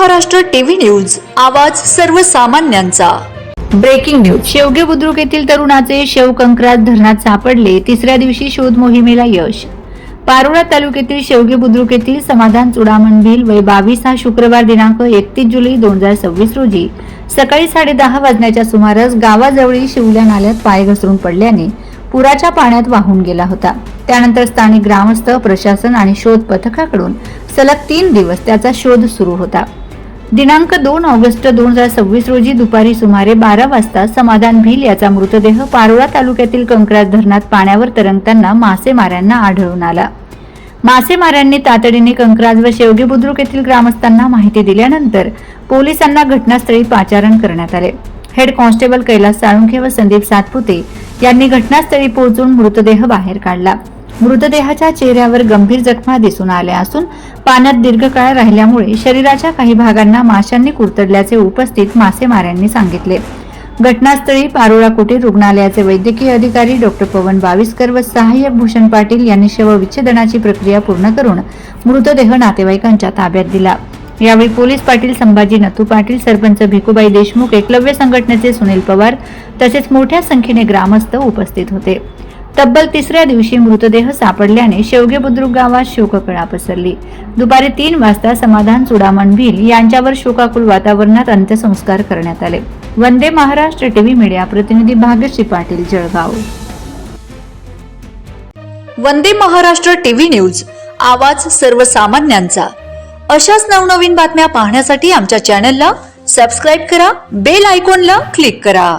Maharashtra TV news, आवाज सर्वसामान्यांचा। Breaking news. शेवगे Budruk येथील तरुणाचे शव कंक्राट धरणात सापडले। तिसऱ्या दिवशी शोध मोहिमेला यश। पारोळा तालुक्यातील शेवगे बुद्रुक येथील समाधान चुडामण भिल वय 22 हा शुक्रवार दिनांक 31 जुलै 2026 रोजी सकाळी 10:30 वाजण्याच्या सुमारास गावाजवळील शिवल्या नाल्यात पाय घसरून पडल्याने पुराच्या पाण्यात वाहून गेला होता। त्यानंतर स्थानिक ग्रामस्थ, प्रशासन आणि शोध पथकाकडून सलग 3 दिवस त्याचा शोध सुरू होता। दिनांक 2 ऑगस्ट 2026 रोजी दुपारी सुमारे 12 वाजता समाधान भिल याचा मृतदेह पारोळा तालुक्यातील कंक्राट धरणात पाण्यावर तरंगताना मासेमाऱ्यांना आढळून आला। मासेमाऱ्यांनी तातडीने कंक्राट व शेवगे बुद्रुक येथील ग्रामस्थांना माहिती दिल्यानंतर पोलिसांना घटनास्थळी पाचारण करण्यात आले। हेड कॉन्स्टेबल कैलास साळुंखे व संदीप सातपुते यांनी घटनास्थळी पोहोचून मृतदेह बाहेर काढला। मृतदेहाच्या चेहऱ्यावर गंभीर जखमा दिसून आल्या असून पाण्यात दीर्घकाळ राहिल्यामुळे शरीराच्या काही भागांना माशांनी कुरतडल्याचे उपस्थित मासेमाऱ्यांनी सांगितले। घटनास्थळी पारोळा कुटीर रुग्णालयाचे वैद्यकीय अधिकारी डॉक्टर पवन बाविस्कर व सहाय्यक भूषण पाटील यांनी शवविच्छेदनाची प्रक्रिया पूर्ण करून मृतदेह नातेवाईकांच्या ताब्यात दिला। यावेळी पोलीस पाटील संभाजी नथू पाटील, सरपंच भिकुबाई देशमुख, एकलव्य संघटनेचे सुनील पवार तसेच मोठ्या संख्येने ग्रामस्थ उपस्थित होते। तब्बल तिसऱ्या दिवशी मृतदेह सापडल्याने शेवगे बुद्रुक गावात शोककळा पसरली। दुपारी 3 वाजता समाधान चुडामण भिल यांच्यावर शोकाकुल वातावरणात अंत्यसंस्कार करण्यात आले। वंदे महाराष्ट्र टीव्ही मीडिया प्रतिनिधी भाग्यश्री पाटील, जळगाव। वंदे महाराष्ट्र टीव्ही न्यूज, आवाज सर्वसामान्यांचा। अशाच नवनवीन बातम्या पाहण्यासाठी आमच्या चॅनलला सबस्क्राइब करा, बेल आयकॉनला क्लिक करा।